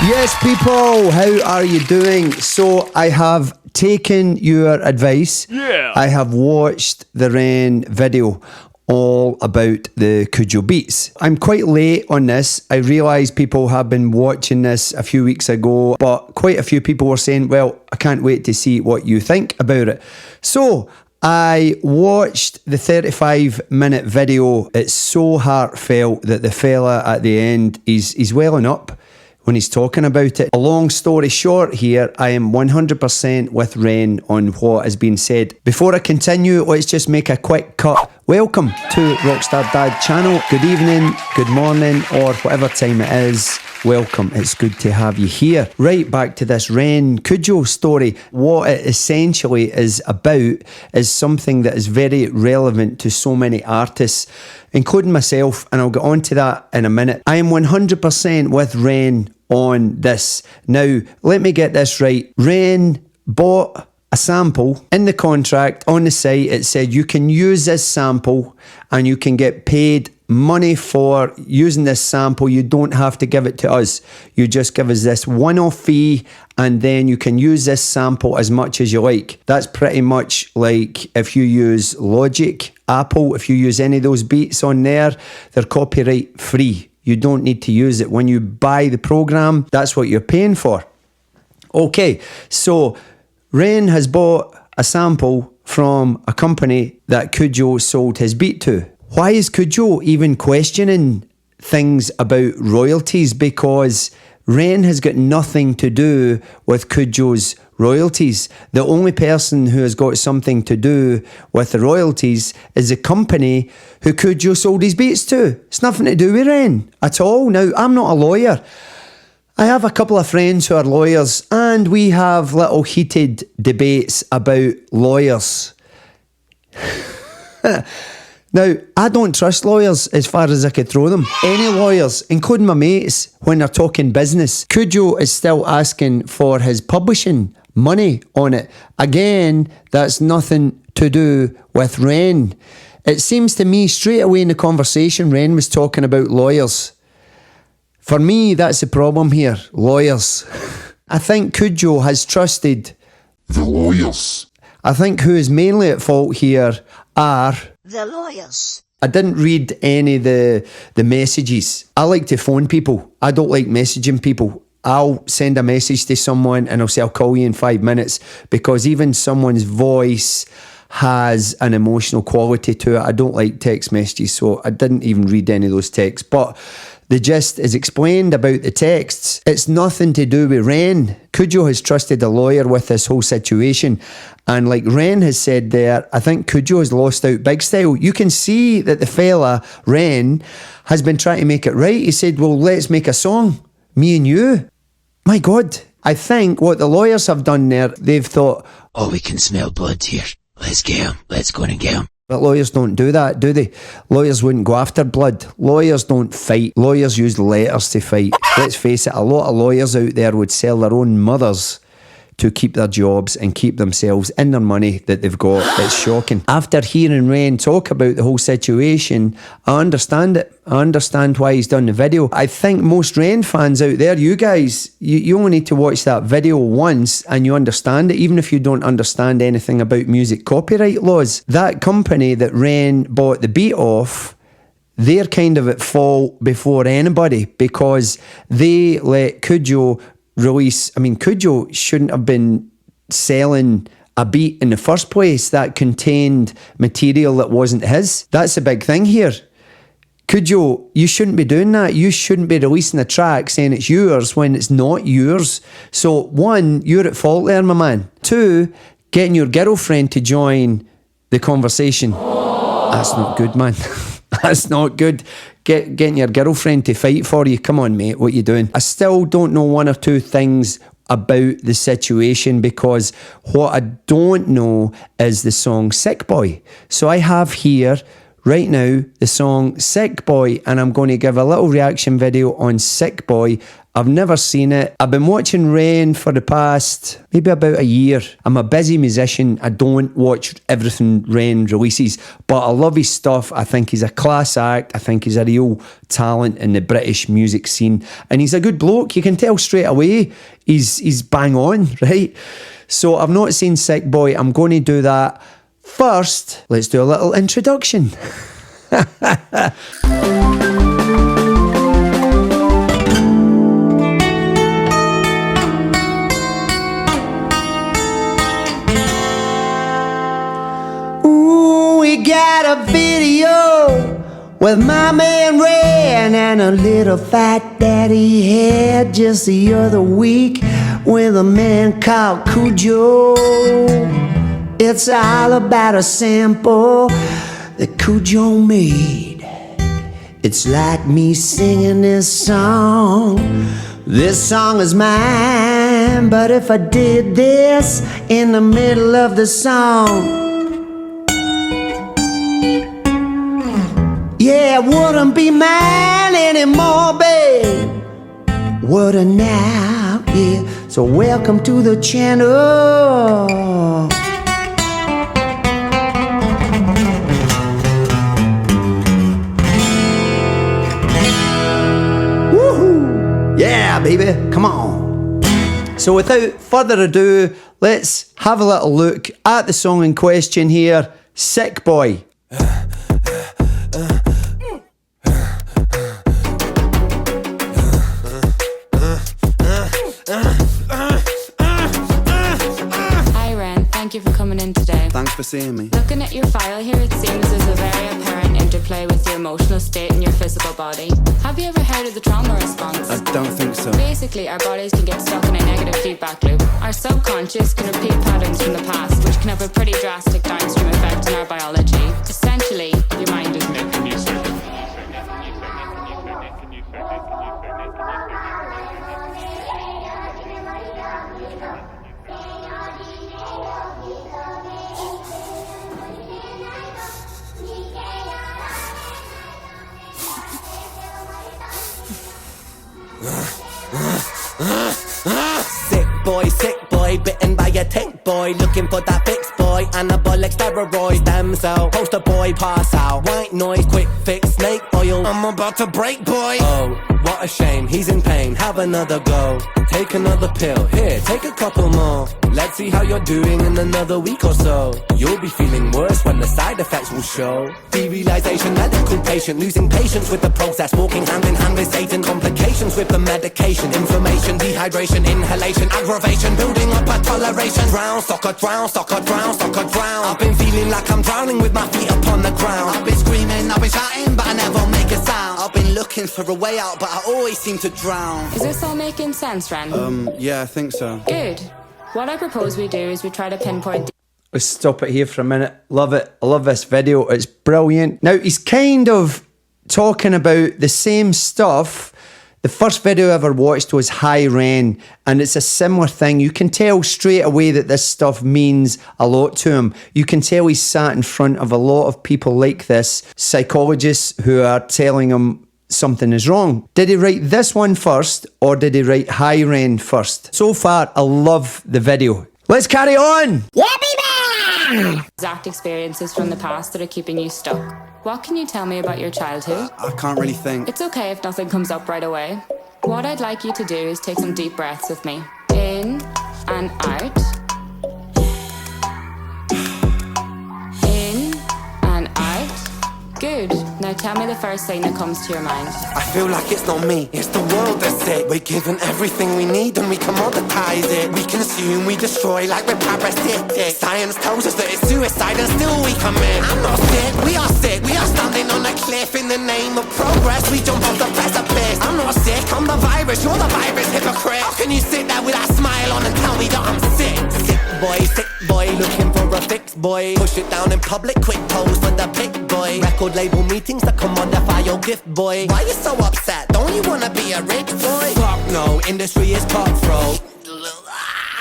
Yes, people, how are you doing? So I have taken your advice. Yeah. I have watched the REN video all about the KUJO beats. I'm quite late on this. I realise people have been watching this a few weeks ago, but quite a few people were saying, well, I can't wait to see what you think about it. So I watched the 35-minute video. It's so heartfelt that the fella at the end, he's welling up when he's talking about it. A long story short here, I am 100% with REN on what has been said. Before I continue, let's just make a quick cut. Welcome to Rockstar Dad channel. Good evening, good morning, or whatever time it is. Welcome, it's good to have you here. Right, back to this REN KUJO story. What it essentially is about is something that is very relevant to so many artists, including myself, and I'll get on to that in a minute. I am 100% with REN on this. Now, let me get this right. REN bought a sample in the contract on the site. It said you can use this sample and you can get paid money for using this sample. You don't have to give it to us. You just give us this one-off fee and then you can use this sample as much as you like. That's pretty much like if you use Logic, Apple, if you use any of those beats on there, they're copyright free. You don't need to use it. When you buy the program, that's what you're paying for. Okay, so REN has bought a sample from a company that KUJO sold his beat to. Why is KUJO even questioning things about royalties? Because REN has got nothing to do with KUJO's royalties. The only person who has got something to do with the royalties is the company who KUJO sold his beats to. It's nothing to do with REN at all. Now, I'm not a lawyer. I have a couple of friends who are lawyers and we have little heated debates about lawyers. Now, I don't trust lawyers as far as I could throw them. Any lawyers, including my mates, when they're talking business. KUJO is still asking for his publishing money on it. Again, that's nothing to do with REN. It seems to me straight away in the conversation, REN was talking about lawyers. For me, that's the problem here, lawyers. I think KUJO has trusted the lawyers. I think who is mainly at fault here are the lawyers. I didn't read any of the messages. I like to phone people. I don't like messaging people. I'll send a message to someone and I'll say I'll call you in 5 minutes, because even someone's voice has an emotional quality to it. I don't like text messages, so I didn't even read any of those texts. But the gist is explained about the texts. It's nothing to do with REN. KUJO has trusted a lawyer with this whole situation. And like REN has said there, I think KUJO has lost out big style. You can see that the fella, REN, has been trying to make it right. He said, well, let's make a song, me and you. My God. I think what the lawyers have done there, they've thought, oh, we can smell blood here. Let's get him. Let's go and get him. But lawyers don't do that, do they? Lawyers wouldn't go after blood. Lawyers don't fight. Lawyers use letters to fight. Let's face it, a lot of lawyers out there would sell their own mothers to keep their jobs and keep themselves in their money that they've got. It's shocking. After hearing REN talk about the whole situation, I understand it. I understand why he's done the video. I think most REN fans out there, you guys, you only need to watch that video once and you understand it, even if you don't understand anything about music copyright laws. That company that REN bought the beat off, they're kind of at fault before anybody, because they let KUJO release. I mean, KUJO shouldn't have been selling a beat in the first place that contained material that wasn't his. That's a big thing here. KUJO, you shouldn't be doing that. You shouldn't be releasing a track saying it's yours when it's not yours. So one, you're at fault there, my man. Two, getting your girlfriend to join the conversation. That's not good, man. That's not good. Getting your girlfriend to fight for you. Come on, mate, what you doing? I still don't know one or two things about the situation, because what I don't know is the song Sick Boy. So I have here right now the song Sick Boy, and I'm going to give a little reaction video on Sick Boy I've never seen it. I've been watching REN for the past maybe about a year. I'm a busy musician. I don't watch everything REN releases, but I love his stuff. I think he's a class act. I think he's a real talent in the British music scene. And he's a good bloke. You can tell straight away he's bang on, right? So I've not seen Sick Boy. I'm going to do that. First, let's do a little introduction. We got a video with my man REN and a little fat daddy had just the other week with a man called KUJO. It's all about a sample that KUJO made. It's like me singing this song. This song is mine, but if I did this in the middle of the song, yeah, it wouldn't be mine anymore, babe. Would've now, yeah. So welcome to the channel. Woohoo! Yeah, baby, come on. So without further ado, let's have a little look at the song in question here, Sick Boy. Thank you for coming in today. Thanks for seeing me. Looking at your file here, it seems there's a very apparent interplay with your emotional state and your physical body. Have you ever heard of the trauma response? I don't think so. Basically, our bodies can get stuck in a negative feedback loop. Our subconscious can repeat patterns from the past, which can have a pretty drastic downstream effect on our biology. Essentially, your mind is making you sick. Sick boy, bitten by a tick boy, looking for that fix boy, anabolic steroids, stem cell, poster boy, pass out, white noise, quick fix, snake oil, I'm about to break boy. Oh, what a shame, he's in pain, have another go, take another pill, here, take a couple more, let's see how you're doing in another week or so, you'll be feeling worse when the side effects will show, derealization, medical patient, losing patience with the process, walking hand in hand with Satan, complications with the medication, inflammation, dehydration, inhalation, aggravation, building up a toleration, drown, soccer, drown, soccer, drown, soccer, drown, I've been feeling like I'm drowning with my feet upon the ground, I've been screaming, I've been shouting, but I never make a sound, I've been looking for a way out, but I always seem to drown. Is this all making sense, Ren? Yeah, I think so. Good. What I propose we do is we try to pinpoint Let's stop it here for a minute. Love it. I love this video. It's brilliant. Now, he's kind of talking about the same stuff. The first video I ever watched was Hi REN, and it's a similar thing. You can tell straight away that this stuff means a lot to him. You can tell he's sat in front of a lot of people like this, psychologists who are telling him something is wrong. Did he write this one first, or did he write Hi REN first? So far, I love the video. Let's carry on! Yeah, baby! Exact experiences from the past that are keeping you stuck. What can you tell me about your childhood? I can't really think. It's okay if nothing comes up right away. What I'd like you to do is take some deep breaths with me. In and out. In and out. Good. Now tell me the first thing that comes to your mind. I feel like it's not me, it's the world that's sick. We're given everything we need and we commoditize it. We consume, we destroy like we're parasitic. Science tells us that it's suicide and still we commit. I'm not sick, we are sick. We are standing on a cliff in the name of progress. We jump off the precipice. I'm not sick, I'm the virus, you're the virus, hypocrite. How can you sit there with that smile on and tell me that I'm sick? Sick boy, looking for a fix boy. Push it down in public, quick pose for the big boy. Record label meetings that commodify your gift boy. Why you so upset? Don't you wanna be a rich boy? Fuck no, industry is cutthroat.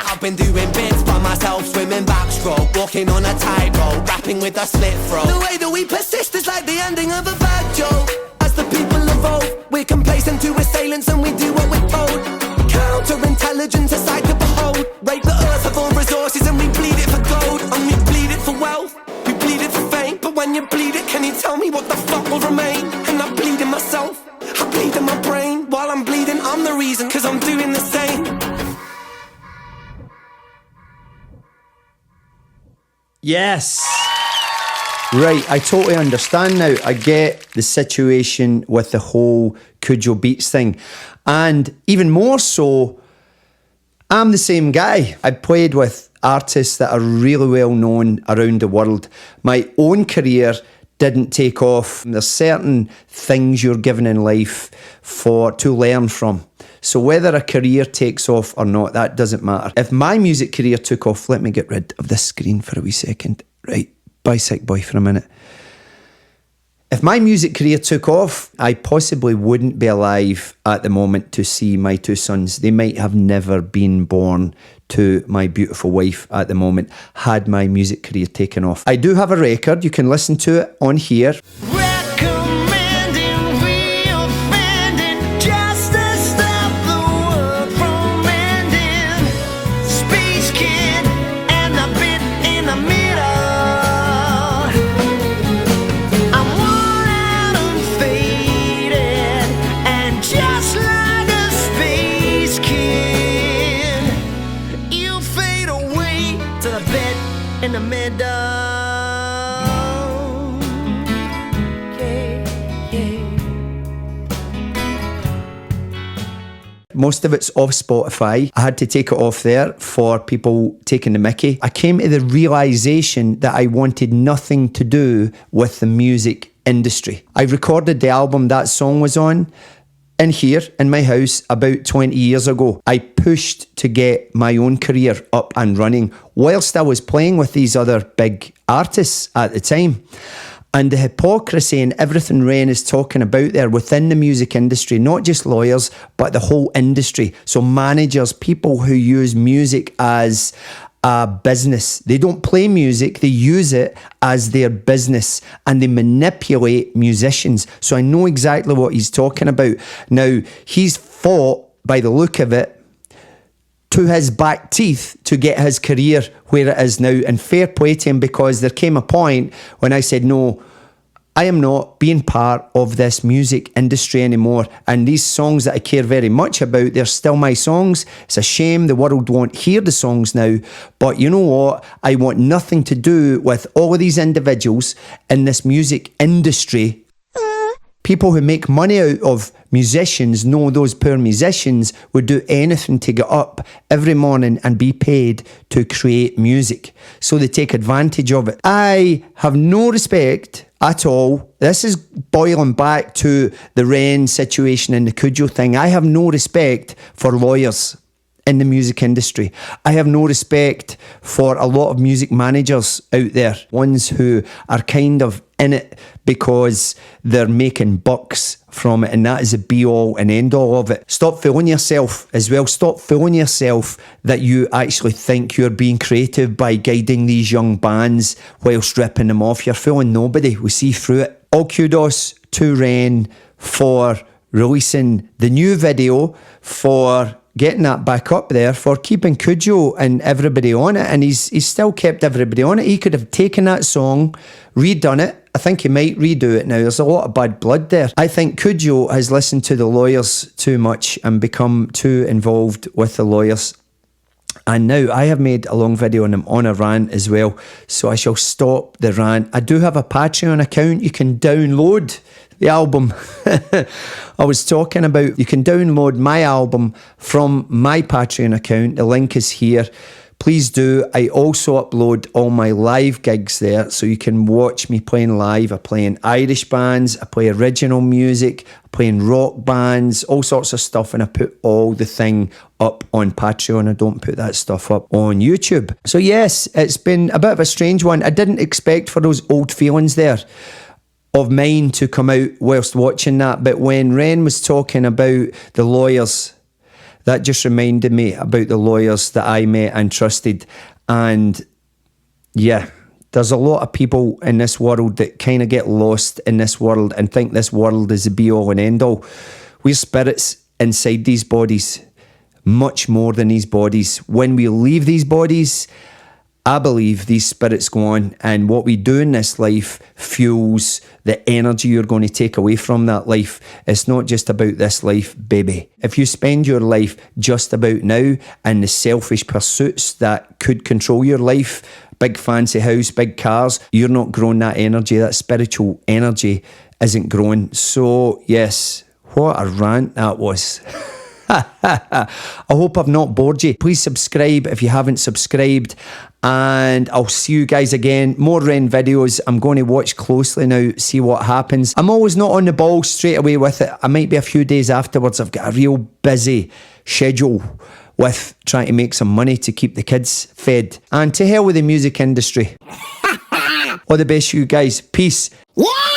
I've been doing bits by myself, swimming backstroke, walking on a tightrope, rapping with a slit throat. The way that we persist is like the ending of a bad joke. As the people evolve, we're we're complacent to assailants and we do what we're told. Counterintelligence, a sight to behold. Rape the earth of all resources and we bleed it for gold. And we bleed it for wealth, we bleed it for fame. But when you bleed it, can you tell me what the fuck will remain? And I bleed in myself, I bleed in my brain. While I'm bleeding, I'm the reason, cause I'm doing the same. Yes. Right, I totally understand now. I get the situation with the whole KUJO Beats thing. And even more so, I'm the same guy. I played with artists that are really well known around the world. My own career didn't take off. There's certain things you're given in life to learn from. So whether a career takes off or not, that doesn't matter. If my music career took off, let me get rid of this screen for a wee second. Right, bye sick boy for a minute. If my music career took off, I possibly wouldn't be alive at the moment to see my two sons. They might have never been born to my beautiful wife at the moment had my music career taken off. I do have a record. You can listen to it on here. In the middle, Most of it's off Spotify. I had to take it off there for people taking the mickey. I came to the realisation that I wanted nothing to do with the music industry. I recorded the album that song was on in here in my house about 20 years ago. I pushed to get my own career up and running whilst I was playing with these other big artists at the time. And the hypocrisy and everything REN is talking about there within the music industry, not just lawyers, but the whole industry. So managers, people who use music as a business. They don't play music, they use it as their business and they manipulate musicians. So I know exactly what he's talking about. Now, he's fought, by the look of it, to his back teeth to get his career where it is now. And fair play to him, because there came a point when I said, no, I am not being part of this music industry anymore. And these songs that I care very much about, they're still my songs. It's a shame the world won't hear the songs now. But you know what? I want nothing to do with all of these individuals in this music industry. People who make money out of musicians know those poor musicians would do anything to get up every morning and be paid to create music. So they take advantage of it. I have no respect at all. This is boiling back to the REN situation and the KUJO thing. I have no respect for lawyers in the music industry. I have no respect for a lot of music managers out there, ones who are kind of in it because they're making bucks from it, and that is the be all and end all of it. Stop fooling yourself as well. Stop fooling yourself that you actually think you're being creative by guiding these young bands while stripping them off. You're fooling nobody. We see through it. All kudos to REN for releasing the new video, for getting that back up there, for keeping KUJO and everybody on it, and he's still kept everybody on it. He could have taken that song, redone it. I think he might redo it now. There's a lot of bad blood there. I think KUJO has listened to the lawyers too much and become too involved with the lawyers. And now I have made a long video on him on a rant as well, so I shall stop the rant. I do have a Patreon account. You can download the album I was talking about. You can download my album from my Patreon account. The link is here. Please do. I also upload all my live gigs there, so you can watch me playing live. I play in Irish bands, I play original music, I play in rock bands, all sorts of stuff, and I put all the thing up on Patreon. I don't put that stuff up on YouTube. So yes, it's been a bit of a strange one. I didn't expect for those old feelings there of mine to come out whilst watching that, but when REN was talking about the lawyers, that just reminded me about the lawyers that I met and trusted. And yeah, there's a lot of people in this world that kind of get lost in this world and think this world is the be all and end all, We're spirits inside these bodies, much more than these bodies. When we leave these bodies, I believe these spirits go on, and what we do in this life fuels the energy you're going to take away from that life. It's not just about this life, baby. If you spend your life just about now and the selfish pursuits that could control your life, big fancy house, big cars, you're not growing that energy. That spiritual energy isn't growing. So yes, what a rant that was. I hope I've not bored you. Please subscribe if you haven't subscribed, and I'll see you guys again. More REN videos. I'm going to watch closely now, see what happens. I'm always not on the ball straight away with it. I might be a few days afterwards. I've got a real busy schedule with trying to make some money to keep the kids fed. And to hell with the music industry. All the best, you guys. Peace. What?